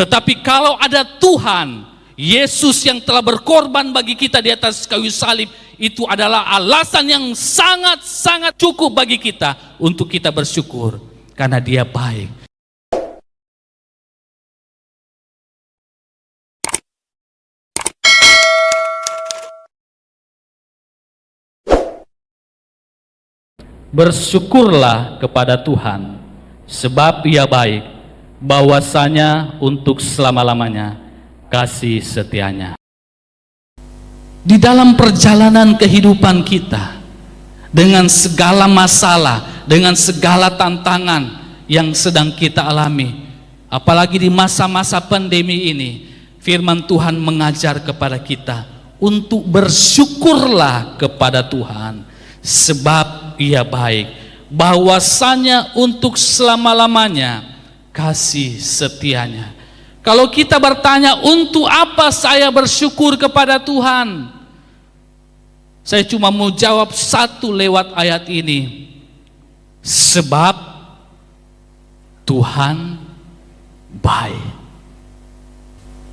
Tetapi kalau ada Tuhan Yesus yang telah berkorban bagi kita di atas kayu salib, itu adalah alasan yang sangat-sangat cukup bagi kita untuk kita bersyukur karena Dia baik. Bersyukurlah kepada Tuhan, sebab Ia baik, bahwasanya untuk selama-lamanya kasih setianya. Di dalam perjalanan kehidupan kita, dengan segala masalah, dengan segala tantangan yang sedang kita alami, apalagi di masa-masa pandemi ini, firman Tuhan mengajar kepada kita untuk bersyukurlah kepada Tuhan, sebab Ia baik, bahwasanya untuk selama-lamanya kasih setianya. Kalau kita bertanya, untuk apa saya bersyukur kepada Tuhan? Saya cuma mau jawab satu lewat ayat ini. Sebab Tuhan baik.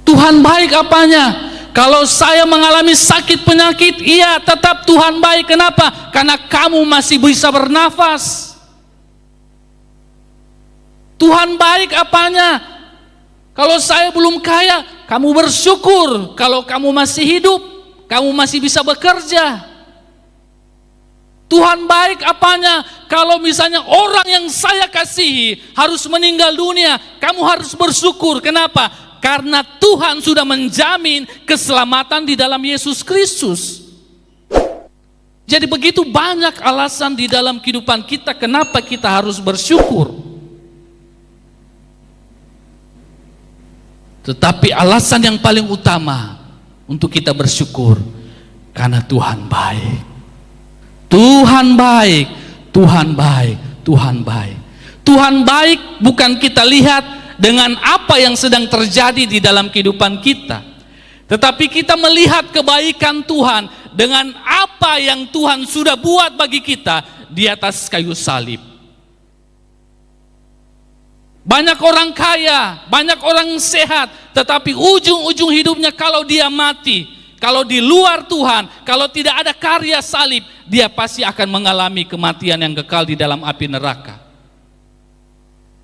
Tuhan baik apanya? Kalau saya mengalami sakit penyakit, iya, tetap Tuhan baik. Kenapa? Karena kamu masih bisa bernafas. Tuhan baik apanya? Kalau saya belum kaya, kamu bersyukur. Kalau kamu masih hidup, kamu masih bisa bekerja. Tuhan baik apanya? Kalau misalnya orang yang saya kasihi harus meninggal dunia, kamu harus bersyukur. Kenapa? Karena Tuhan sudah menjamin keselamatan di dalam Yesus Kristus. Jadi begitu banyak alasan di dalam kehidupan kita kenapa kita harus bersyukur. Tetapi alasan yang paling utama untuk kita bersyukur, karena Tuhan baik. Tuhan baik, Tuhan baik, Tuhan baik. Tuhan baik bukan kita lihat dengan apa yang sedang terjadi di dalam kehidupan kita, tetapi kita melihat kebaikan Tuhan dengan apa yang Tuhan sudah buat bagi kita di atas kayu salib. Banyak orang kaya, banyak orang sehat, tetapi ujung-ujung hidupnya kalau dia mati, kalau di luar Tuhan, kalau tidak ada karya salib, dia pasti akan mengalami kematian yang kekal di dalam api neraka.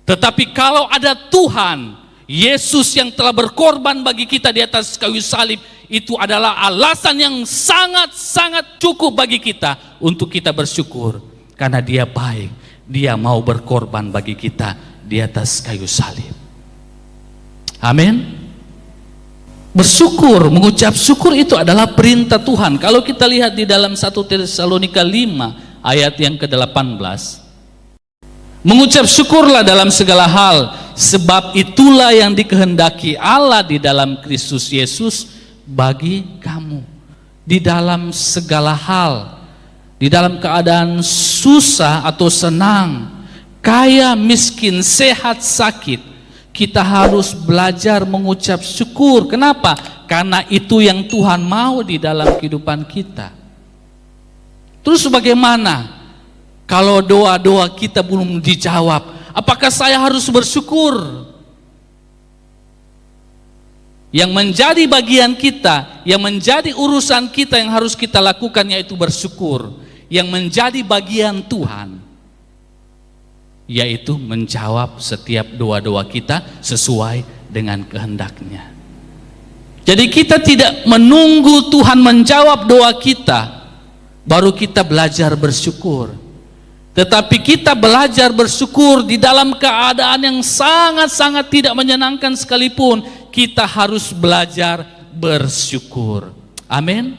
Tetapi kalau ada Tuhan Yesus yang telah berkorban bagi kita di atas kayu salib, itu adalah alasan yang sangat-sangat cukup bagi kita untuk kita bersyukur, karena Dia baik, Dia mau berkorban bagi kita di atas kayu salib. Amin. Bersyukur, mengucap syukur itu adalah perintah Tuhan. Kalau kita lihat di dalam 1 Tesalonika 5 ayat yang ke-18, mengucap syukurlah dalam segala hal, sebab itulah yang dikehendaki Allah di dalam Kristus Yesus bagi kamu. Di dalam segala hal, di dalam keadaan susah atau senang, kaya, miskin, sehat, sakit, kita harus belajar mengucap syukur. Kenapa? Karena itu yang Tuhan mau di dalam kehidupan kita. Terus bagaimana kalau doa-doa kita belum dijawab? Apakah saya harus bersyukur? Yang menjadi bagian kita, yang menjadi urusan kita yang harus kita lakukan yaitu bersyukur. Yang menjadi bagian Tuhan yaitu menjawab setiap doa-doa kita sesuai dengan kehendaknya. Jadi kita tidak menunggu Tuhan menjawab doa kita baru kita belajar bersyukur, tetapi kita belajar bersyukur di dalam keadaan yang sangat-sangat tidak menyenangkan sekalipun, kita harus belajar bersyukur. Amin.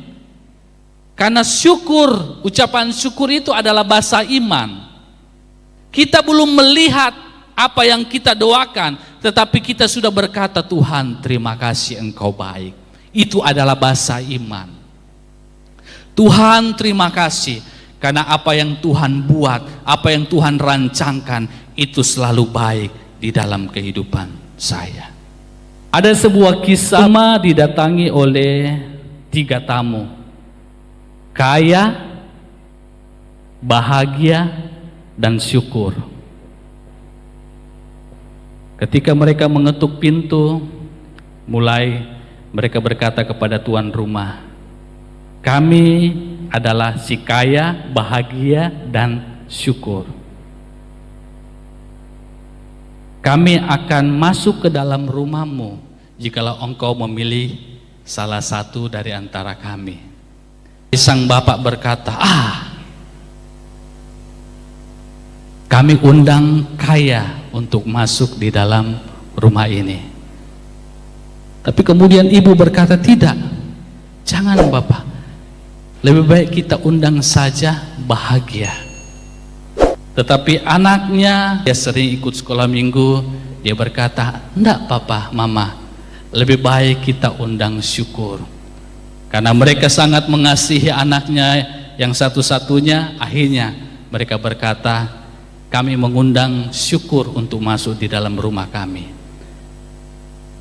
Karena syukur, ucapan syukur itu adalah bahasa iman. Kita belum melihat apa yang kita doakan, tetapi kita sudah berkata, Tuhan terima kasih Engkau baik. Itu adalah bahasa iman. Tuhan terima kasih karena apa yang Tuhan buat, apa yang Tuhan rancangkan itu selalu baik di dalam kehidupan saya. Ada sebuah kisah didatangi oleh 3 tamu, kaya, bahagia, dan syukur. Ketika mereka mengetuk pintu, mulai mereka berkata kepada tuan rumah, kami adalah si kaya, bahagia, dan syukur. Kami akan masuk ke dalam rumahmu jikalau engkau memilih salah satu dari antara kami. Sang bapak berkata, kami undang kaya untuk masuk di dalam rumah ini. Tapi kemudian ibu berkata, tidak, jangan bapak, lebih baik kita undang saja bahagia. Tetapi anaknya, dia sering ikut sekolah minggu, dia berkata, enggak papa, mama, lebih baik kita undang syukur. Karena mereka sangat mengasihi anaknya yang satu-satunya, akhirnya mereka berkata, kami mengundang syukur untuk masuk di dalam rumah kami.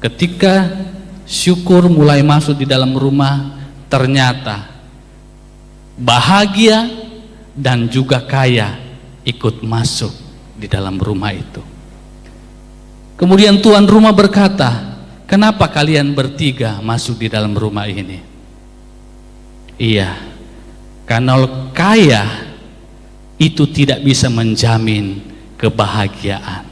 Ketika syukur mulai masuk di dalam rumah, ternyata bahagia dan juga kaya ikut masuk di dalam rumah itu. Kemudian tuan rumah berkata, kenapa kalian bertiga masuk di dalam rumah ini? Iya, karena kaya itu tidak bisa menjamin kebahagiaan.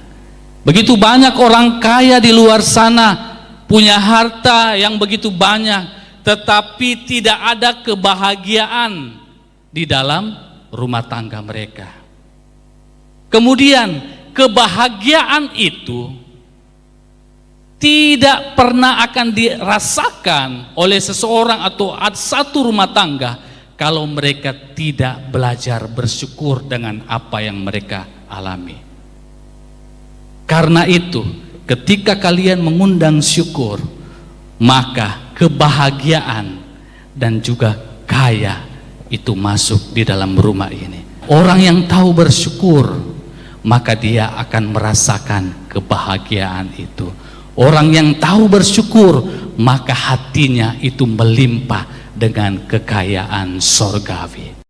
Begitu banyak orang kaya di luar sana, punya harta yang begitu banyak, tetapi tidak ada kebahagiaan di dalam rumah tangga mereka. Kemudian kebahagiaan itu tidak pernah akan dirasakan oleh seseorang atau satu rumah tangga kalau mereka tidak belajar bersyukur dengan apa yang mereka alami. Karena itu, ketika kalian mengundang syukur, maka kebahagiaan dan juga kaya itu masuk di dalam rumah ini. Orang yang tahu bersyukur, maka dia akan merasakan kebahagiaan itu. Orang yang tahu bersyukur, maka hatinya itu melimpah dengan kekayaan sorgawi.